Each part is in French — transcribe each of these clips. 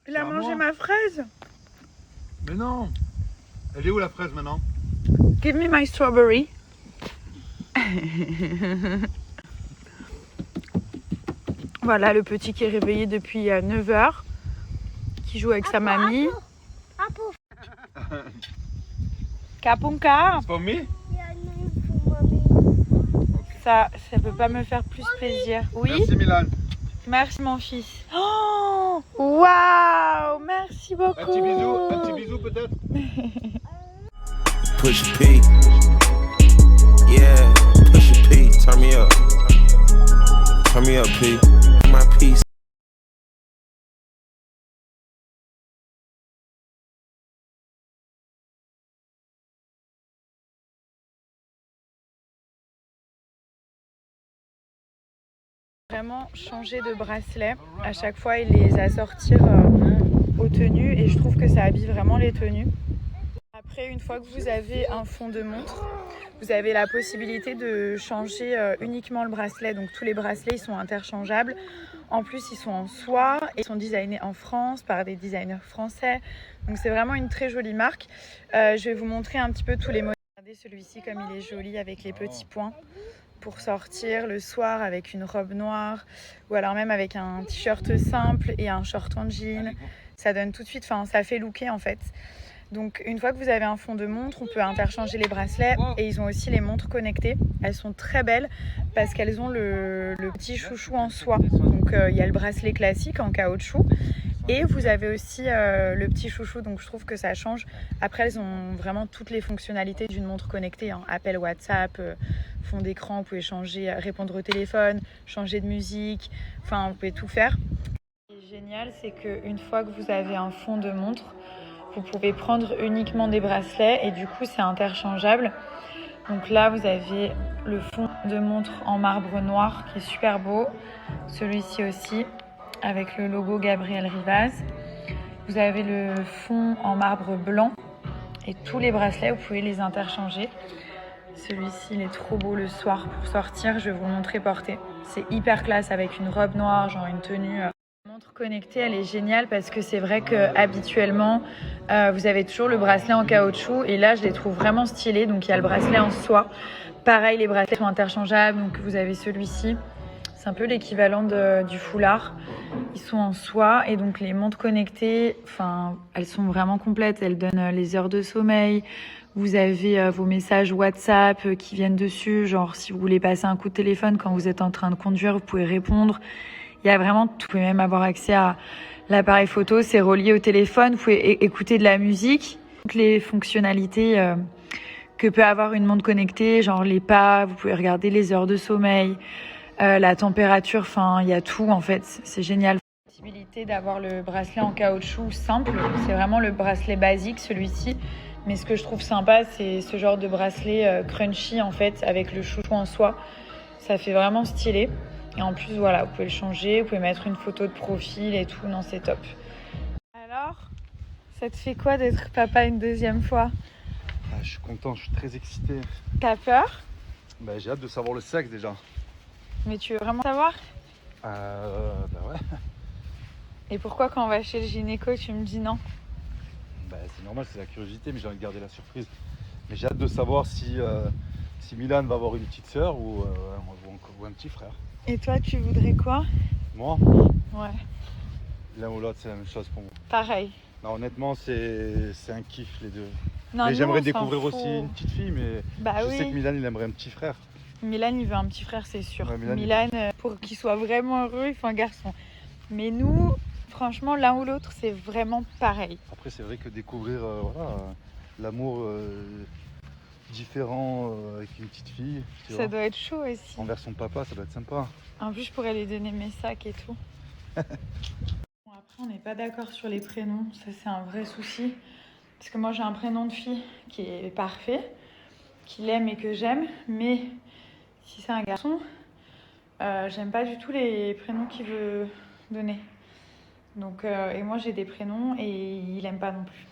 Il a mangé ma fraise. Mais non. Elle est où la fraise maintenant? Give me my strawberry. Voilà le petit qui est réveillé depuis 9h, qui joue avec sa mamie. Kapunka. It's for me? Ça peut pas me faire plus plaisir. Oui. Merci Milan. Merci mon fils. Oh, waouh, merci beaucoup. Un petit bisou peut-être. Push P. Yeah, push P. Turn me up. Turn me up, P. My piece. Vraiment changer de bracelet. À chaque fois, il les assortir aux tenues et je trouve que ça habille vraiment les tenues. Après, une fois que vous avez un fond de montre, vous avez la possibilité de changer uniquement le bracelet. Donc tous les bracelets, ils sont interchangeables. En plus, ils sont en soie et ils sont designés en France par des designers français. Donc c'est vraiment une très jolie marque. Je vais vous montrer un petit peu tous les modèles. Regardez celui-ci comme il est joli avec les petits points pour sortir le soir avec une robe noire ou alors même avec un t-shirt simple et un short en jean. Ça donne tout de suite, ça fait looker en fait. Donc une fois que vous avez un fond de montre, on peut interchanger les bracelets et ils ont aussi les montres connectées. Elles sont très belles parce qu'elles ont le petit chouchou en soie. Donc il y a le bracelet classique en caoutchouc et vous avez aussi le petit chouchou, donc je trouve que ça change. Après elles ont vraiment toutes les fonctionnalités d'une montre connectée, hein. Appel WhatsApp, fond d'écran, vous pouvez changer, répondre au téléphone, changer de musique, vous pouvez tout faire. Ce qui est génial, c'est qu'une fois que vous avez un fond de montre, vous pouvez prendre uniquement des bracelets et du coup c'est interchangeable. Donc là vous avez le fond de montre en marbre noir qui est super beau. Celui-ci aussi avec le logo Gabriel Rivaz. Vous avez le fond en marbre blanc et tous les bracelets vous pouvez les interchanger. Celui-ci il est trop beau le soir pour sortir, je vais vous montrer porter. C'est hyper classe avec une robe noire, genre une tenue. La montre connectée elle est géniale parce que c'est vrai que habituellement vous avez toujours le bracelet en caoutchouc et là je les trouve vraiment stylés. Donc il y a le bracelet en soie, pareil les bracelets sont interchangeables, donc vous avez celui-ci, c'est un peu l'équivalent du foulard, ils sont en soie et donc les montres connectées, elles sont vraiment complètes, elles donnent les heures de sommeil. Vous avez vos messages WhatsApp qui viennent dessus, genre si vous voulez passer un coup de téléphone quand vous êtes en train de conduire, vous pouvez répondre. Il y a vraiment tout. Vous pouvez même avoir accès à l'appareil photo, c'est relié au téléphone, vous pouvez écouter de la musique. Toutes les fonctionnalités que peut avoir une montre connectée, genre les pas, vous pouvez regarder les heures de sommeil, la température, il y a tout en fait, c'est génial. La possibilité d'avoir le bracelet en caoutchouc simple, c'est vraiment le bracelet basique celui-ci. Mais ce que je trouve sympa, c'est ce genre de bracelet crunchy en fait, avec le chouchou en soie. Ça fait vraiment stylé. Et en plus, voilà, vous pouvez le changer, vous pouvez mettre une photo de profil et tout. Non, c'est top. Alors, ça te fait quoi d'être papa une deuxième fois? Je suis content, je suis très excité. T'as peur? J'ai hâte de savoir le sexe déjà. Mais tu veux vraiment savoir? Ouais. Et pourquoi quand on va chez le gynéco, tu me dis non? C'est normal, c'est la curiosité, mais j'ai envie de garder la surprise. Mais j'ai hâte de savoir si Milan va avoir une petite sœur ou un petit frère. Et toi, tu voudrais quoi? Moi, Ouais. l'un ou l'autre, c'est la même chose pour moi. Pareil. Non, honnêtement, c'est un kiff les deux. Non, Mais nous, j'aimerais on découvrir s'en aussi fout. une petite fille, mais je sais que Milan, il aimerait un petit frère. Milan, il veut un petit frère, c'est sûr. Ouais, Milan, pour qu'il soit vraiment heureux, il faut un garçon. Mais nous, franchement, l'un ou l'autre, c'est vraiment pareil. Après, c'est vrai que découvrir l'amour différent avec une petite fille, Ça doit être chaud aussi. envers son papa, ça doit être sympa. En plus, je pourrais lui donner mes sacs et tout. Bon, après, on n'est pas d'accord sur les prénoms. Ça, c'est un vrai souci. Parce que moi, j'ai un prénom de fille qui est parfait, qu'il aime et que j'aime. Mais si c'est un garçon, j'aime pas du tout les prénoms qu'il veut donner. Donc, et moi, j'ai des prénoms et il aime pas non plus.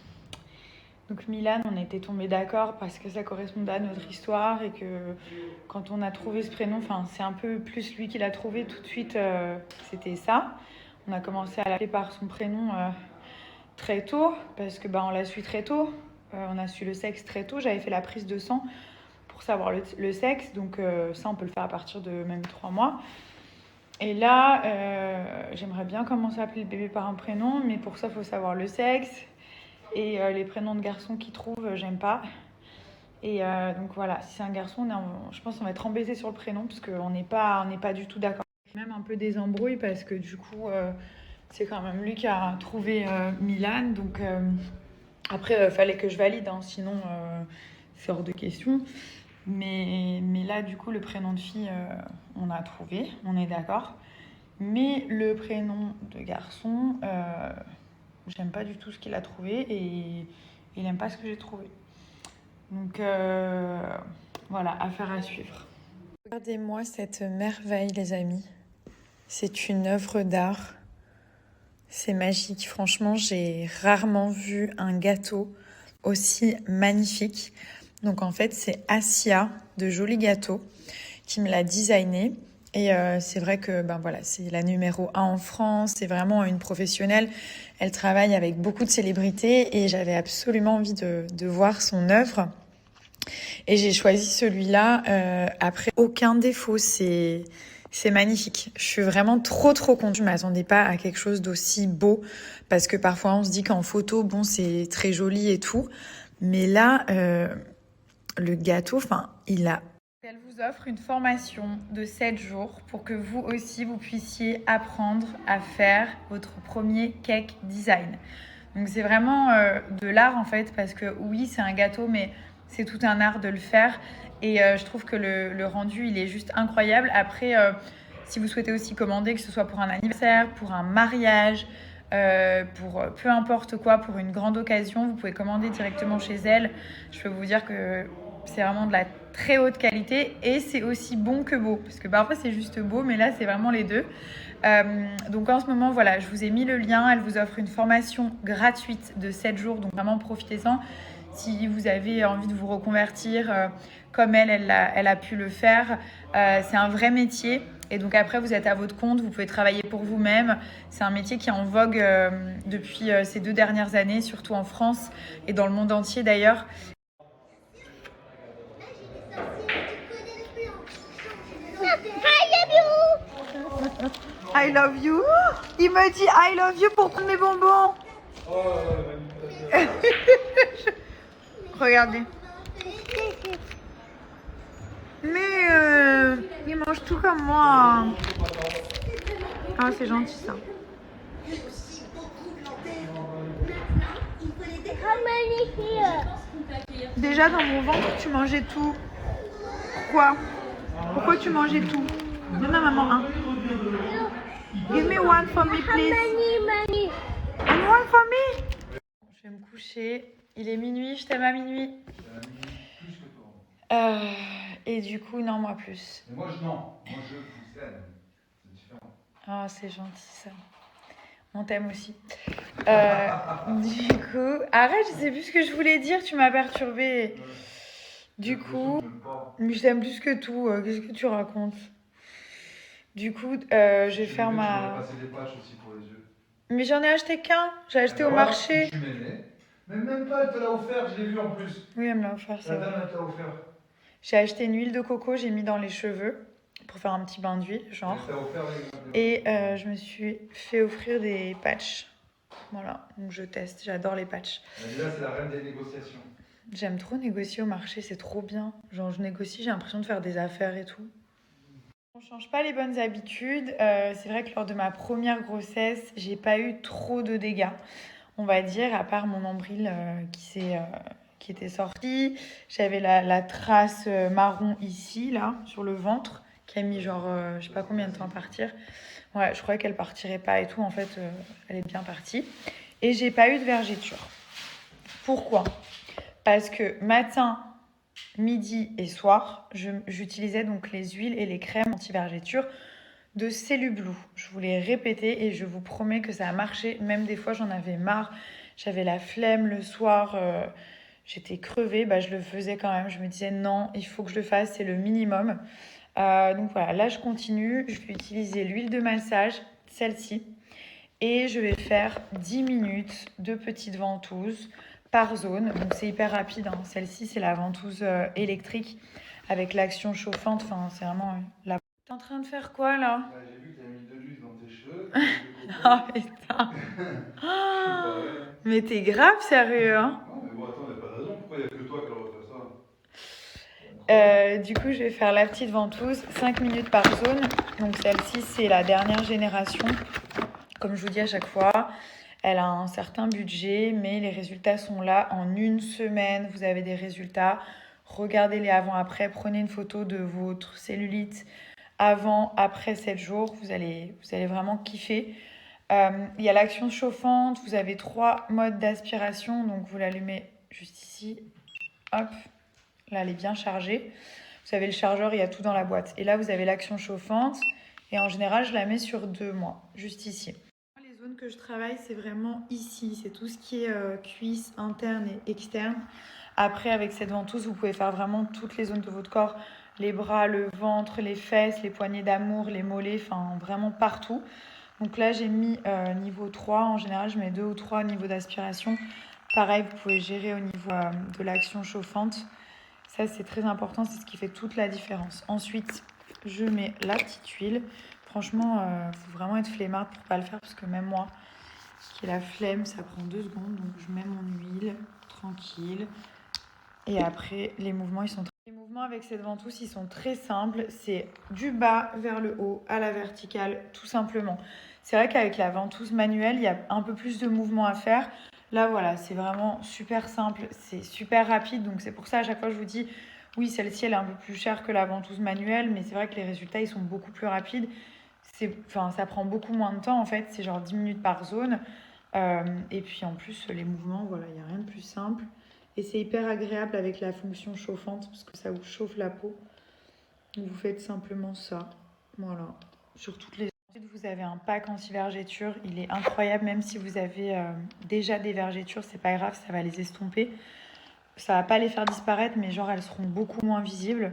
Donc Milan, on était tombés d'accord parce que ça correspondait à notre histoire et que quand on a trouvé ce prénom, c'est un peu plus lui qui l'a trouvé tout de suite, c'était ça. On a commencé à l'appeler par son prénom très tôt, parce que on l'a su très tôt. On a su le sexe très tôt. J'avais fait la prise de sang pour savoir le sexe. Donc ça, on peut le faire à partir de même 3 mois. Et là, j'aimerais bien commencer à appeler le bébé par un prénom, mais pour ça, il faut savoir le sexe. Et les prénoms de garçons qu'ils trouvent, j'aime pas. Et donc voilà, si c'est un garçon, je pense qu'on va être embêté sur le prénom, parce qu'on n'est pas du tout d'accord. Même un peu des embrouilles, parce que du coup, c'est quand même lui qui a trouvé Milan. Donc après, il fallait que je valide, hein, sinon c'est hors de question. Mais là, du coup, le prénom de fille, on a trouvé, on est d'accord. Mais le prénom de garçon, j'aime pas du tout ce qu'il a trouvé et il aime pas ce que j'ai trouvé. Donc voilà, affaire à suivre. Regardez-moi cette merveille, les amis. C'est une œuvre d'art. C'est magique. Franchement, j'ai rarement vu un gâteau aussi magnifique. Donc en fait, c'est Assia de Joli Gâteau qui me l'a designé. Et c'est vrai que voilà, c'est la numéro 1 en France. C'est vraiment une professionnelle. Elle travaille avec beaucoup de célébrités et j'avais absolument envie de voir son œuvre. Et j'ai choisi celui-là. Après, aucun défaut. C'est magnifique. Je suis vraiment trop contente. Je m'attendais pas à quelque chose d'aussi beau parce que parfois on se dit qu'en photo, c'est très joli et tout. Mais là, le gâteau, il a... Elle vous offre une formation de 7 jours pour que vous aussi, vous puissiez apprendre à faire votre premier cake design. Donc c'est vraiment de l'art en fait, parce que oui, c'est un gâteau, mais c'est tout un art de le faire. Et je trouve que le rendu, il est juste incroyable. Après, si vous souhaitez aussi commander, que ce soit pour un anniversaire, pour un mariage, pour peu importe quoi, pour une grande occasion, vous pouvez commander directement chez elle. Je peux vous dire que c'est vraiment de la très haute qualité et c'est aussi bon que beau. Parce que parfois, c'est juste beau, mais là, c'est vraiment les deux. Donc en ce moment, voilà, je vous ai mis le lien. Elle vous offre une formation gratuite de 7 jours. Donc vraiment, profitez-en. Si vous avez envie de vous reconvertir comme elle a pu le faire, c'est un vrai métier. Et donc après, vous êtes à votre compte, vous pouvez travailler pour vous-même. C'est un métier qui est en vogue depuis ces 2 dernières années, surtout en France et dans le monde entier d'ailleurs. I love you. Il me dit I love you pour prendre mes bonbons. Regardez. Mais il mange tout comme moi. Ah, c'est gentil ça. Déjà dans mon ventre, tu mangeais tout. Pourquoi tu mangeais tout? Donne à maman un. Give me one for me, please. And one for me. Je vais me coucher. Il est minuit, je t'aime à minuit. Et du coup, non, moi plus. Et moi, non. Moi, je vous aime. C'est différent. Ah, c'est gentil ça. On t'aime aussi. Du coup, arrête, je sais plus ce que je voulais dire, tu m'as perturbée. Du coup, mais je t'aime plus que tout. Qu'est-ce que tu racontes? Du coup, je vais faire ma... passer des patchs aussi pour les yeux. Mais j'en ai acheté qu'un. J'ai acheté au marché. Tu m'aimais. Mais même pas, elle te l'a offert, je l'ai vu en plus. Oui, elle me l'a offert, c'est La vrai. dame, elle te l'a offert. J'ai acheté une huile de coco, j'ai mis dans les cheveux pour faire un petit bain d'huile, genre. Elle t'a offert Et je me suis fait offrir des patchs. Voilà, donc je teste, j'adore les patchs. Là, c'est la reine des négociations. J'aime trop négocier au marché, c'est trop bien. Genre, je négocie, j'ai l'impression de faire des affaires et tout. On change pas les bonnes habitudes. C'est vrai que lors de ma première grossesse, j'ai pas eu trop de dégâts, on va dire, à part mon nombril qui était sorti. J'avais la trace marron ici, là, sur le ventre, qui a mis genre, je sais pas combien de temps à partir. Ouais, je croyais qu'elle partirait pas et tout. En fait, elle est bien partie. Et j'ai pas eu de vergeture. Pourquoi? Parce que matin, midi et soir, j'utilisais donc les huiles et les crèmes anti-vergeture de Cellublue. Je vous l'ai répété et je vous promets que ça a marché. Même des fois, j'en avais marre. J'avais la flemme le soir. J'étais crevée. Je le faisais quand même. Je me disais non, il faut que je le fasse. C'est le minimum. Donc voilà, là, je continue. Je vais utiliser l'huile de massage, celle-ci. Et je vais faire 10 minutes de petites ventouses par zone. Donc c'est hyper rapide, hein. Celle-ci, c'est la ventouse électrique avec l'action chauffante. Enfin, c'est vraiment la... T'es en train de faire quoi là? J'ai vu que t'avais mis de l'huile dans tes cheveux. Ah putain. Mais t'es grave sérieux, hein? Non, mais bon, attends, il n'y a pas de raison. Pourquoi il n'y a que toi qui doit faire ça? Du coup, je vais faire la petite ventouse, 5 minutes par zone. Donc celle-ci, c'est la dernière génération. Comme je vous dis à chaque fois, elle a un certain budget, mais les résultats sont là. En une semaine, vous avez des résultats. Regardez-les avant-après. Prenez une photo de votre cellulite avant, après 7 jours. Vous allez vraiment kiffer. Il y a l'action chauffante. Vous avez 3 modes d'aspiration. Donc, vous l'allumez juste ici. Hop. Là, elle est bien chargée. Vous avez le chargeur, il y a tout dans la boîte. Et là, vous avez l'action chauffante. Et en général, je la mets sur 2 mois, juste ici. Les zones que je travaille, c'est vraiment ici. C'est tout ce qui est cuisse interne et externe. Après, avec cette ventouse, vous pouvez faire vraiment toutes les zones de votre corps. Les bras, le ventre, les fesses, les poignées d'amour, les mollets, enfin vraiment partout. Donc là, j'ai mis niveau 3. En général, je mets 2 ou 3 niveaux d'aspiration. Pareil, vous pouvez gérer au niveau de l'action chauffante. Ça, c'est très important. C'est ce qui fait toute la différence. Ensuite, je mets la petite huile. Franchement, il faut vraiment être flemmard pour ne pas le faire parce que même moi, qui ai la flemme, ça prend 2 secondes. Donc, je mets mon huile, tranquille. Et après, les mouvements, Les mouvements avec cette ventouse, ils sont très simples. C'est du bas vers le haut, à la verticale, tout simplement. C'est vrai qu'avec la ventouse manuelle, il y a un peu plus de mouvements à faire. Là, voilà, c'est vraiment super simple. C'est super rapide. Donc, c'est pour ça, à chaque fois, je vous dis, oui, celle-ci, elle est un peu plus chère que la ventouse manuelle. Mais c'est vrai que les résultats, ils sont beaucoup plus rapides. Ça prend beaucoup moins de temps, en fait. C'est genre 10 minutes par zone. Et puis, en plus, les mouvements, voilà, il n'y a rien de plus simple. Et c'est hyper agréable avec la fonction chauffante parce que ça vous chauffe la peau. Donc vous faites simplement ça. Voilà. Sur toutes les... Ensuite, vous avez un pack anti-vergéture. Il est incroyable. Même si vous avez déjà des vergetures, c'est pas grave, ça va les estomper. Ça va pas les faire disparaître, mais genre elles seront beaucoup moins visibles.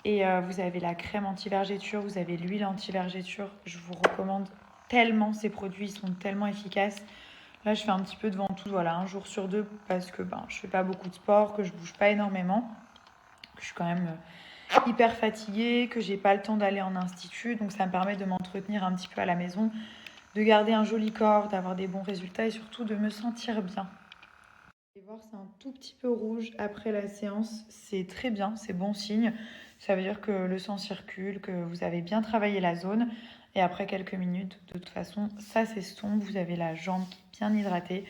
Et vous avez la crème anti-vergéture, vous avez l'huile anti-vergéture. Je vous recommande tellement ces produits, ils sont tellement efficaces. Là, je fais un petit peu de ventouse, voilà, 1 jour sur 2 parce que je fais pas beaucoup de sport, que je bouge pas énormément, que je suis quand même hyper fatiguée, que j'ai pas le temps d'aller en institut. Donc, ça me permet de m'entretenir un petit peu à la maison, de garder un joli corps, d'avoir des bons résultats et surtout de me sentir bien. Vous allez voir, c'est un tout petit peu rouge après la séance. C'est très bien, c'est bon signe. Ça veut dire que le sang circule, que vous avez bien travaillé la zone. Et après quelques minutes, de toute façon, ça s'estompe. Vous avez la jambe qui est bien hydratée.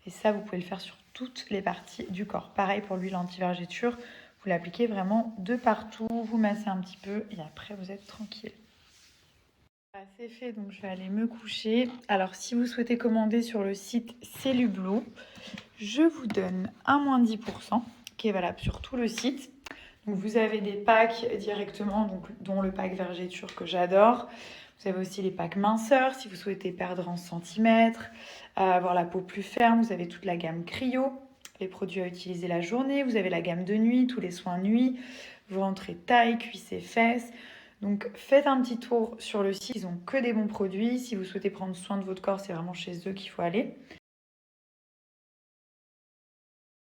Et ça, vous pouvez le faire sur toutes les parties du corps. Pareil pour l'huile anti-vergéture. Vous l'appliquez vraiment de partout. Vous massez un petit peu et après, vous êtes tranquille. C'est fait, donc je vais aller me coucher. Alors, si vous souhaitez commander sur le site Cellublue, je vous donne un moins 10% qui est valable sur tout le site. Donc, vous avez des packs directement, donc, dont le pack vergéture que j'adore. Vous avez aussi les packs minceur si vous souhaitez perdre en centimètres, avoir la peau plus ferme. Vous avez toute la gamme cryo, les produits à utiliser la journée. Vous avez la gamme de nuit, tous les soins nuit, ventre et taille, cuisses et fesses. Donc faites un petit tour sur le site, ils n'ont que des bons produits. Si vous souhaitez prendre soin de votre corps, c'est vraiment chez eux qu'il faut aller.